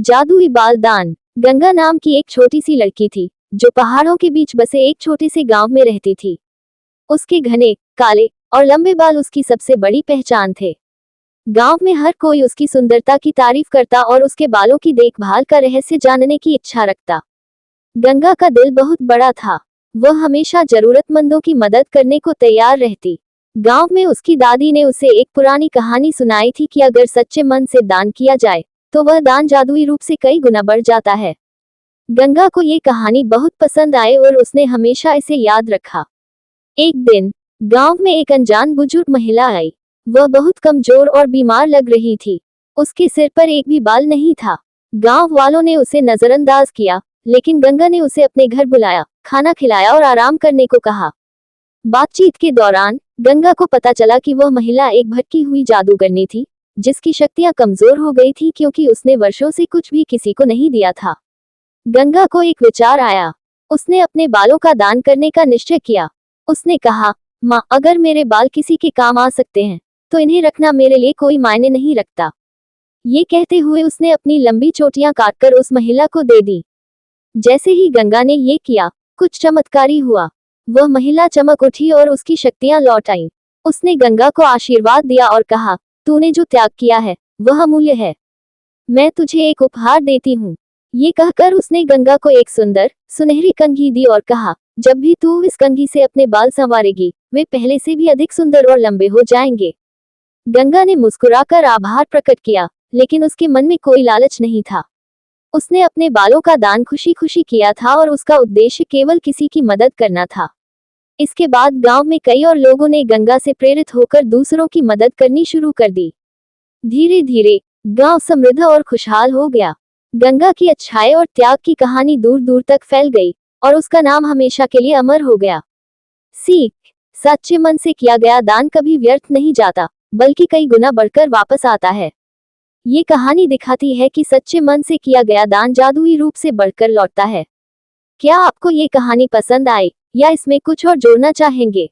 जादुई बाल दान। गंगा नाम की एक छोटी सी लड़की थी जो पहाड़ों के बीच बसे एक छोटे से गांव में रहती थी। उसके घने, काले और लंबे बाल उसकी सबसे बड़ी पहचान थे। गांव में हर कोई उसकी सुंदरता की तारीफ करता और उसके बालों की देखभाल का रहस्य जानने की इच्छा रखता। गंगा का दिल बहुत बड़ा था। वह हमेशा जरूरतमंदों की मदद करने को तैयार रहती। गांव में उसकी दादी ने उसे एक पुरानी कहानी सुनाई थी कि अगर सच्चे मन से दान किया जाए तो वह दान जादुई रूप से कई गुना बढ़ जाता है। गंगा को ये कहानी बहुत पसंद आई और उसने हमेशा इसे याद रखा। एक दिन गांव में एक अनजान बुजुर्ग महिला आई। वह बहुत कमजोर और बीमार लग रही थी। उसके सिर पर एक भी बाल नहीं था। गांव वालों ने उसे नजरअंदाज किया, लेकिन गंगा ने उसे अपने घर बुलाया, खाना खिलाया और आराम करने को कहा। बातचीत के दौरान गंगा को पता चला कि वह महिला एक भटकी हुई जादूगरनी थी, जिसकी शक्तियां कमजोर हो गई थी क्योंकि उसने वर्षों से कुछ भी किसी को नहीं दिया था। गंगा को एक विचार आया। उसने अपने बालों का दान करने का निश्चय किया। उसने कहा, माँ, अगर मेरे बाल किसी के काम आ सकते हैं तो इन्हें रखना मेरे लिए कोई मायने नहीं रखता। ये कहते हुए उसने अपनी लंबी चोटियां काटकर उस महिला को दे दी। जैसे ही गंगा ने ये किया, कुछ चमत्कारी हुआ। वह महिला चमक उठी और उसकी शक्तियां लौट आईं। उसने गंगा को आशीर्वाद दिया और कहा, तूने जो त्याग किया है वह अमूल्य है। मैं तुझे एक उपहार देती हूँ। ये कहकर उसने गंगा को एक सुंदर, सुनहरी कंघी दी और कहा, जब भी तू इस कंघी से अपने बाल संवारेगी, वे पहले से भी अधिक सुंदर और लंबे हो जाएंगे। गंगा ने मुस्कुराकर आभार प्रकट किया, लेकिन उसके मन में कोई लालच नहीं था। उसने अपने बालों का दान खुशी खुशी किया था और उसका उद्देश्य केवल किसी की मदद करना था। इसके बाद गांव में कई और लोगों ने गंगा से प्रेरित होकर दूसरों की मदद करनी शुरू कर दी। धीरे धीरे गांव समृद्ध और खुशहाल हो गया। गंगा की अच्छाई और त्याग की कहानी दूर दूर तक फैल गई और उसका नाम हमेशा के लिए अमर हो गया। सीख: सच्चे मन से किया गया दान कभी व्यर्थ नहीं जाता, बल्कि कई गुना बढ़कर वापस आता है। ये कहानी दिखाती है कि सच्चे मन से किया गया दान जादुई रूप से बढ़कर लौटता है। क्या आपको ये कहानी पसंद आई या इसमें कुछ और जोड़ना चाहेंगे?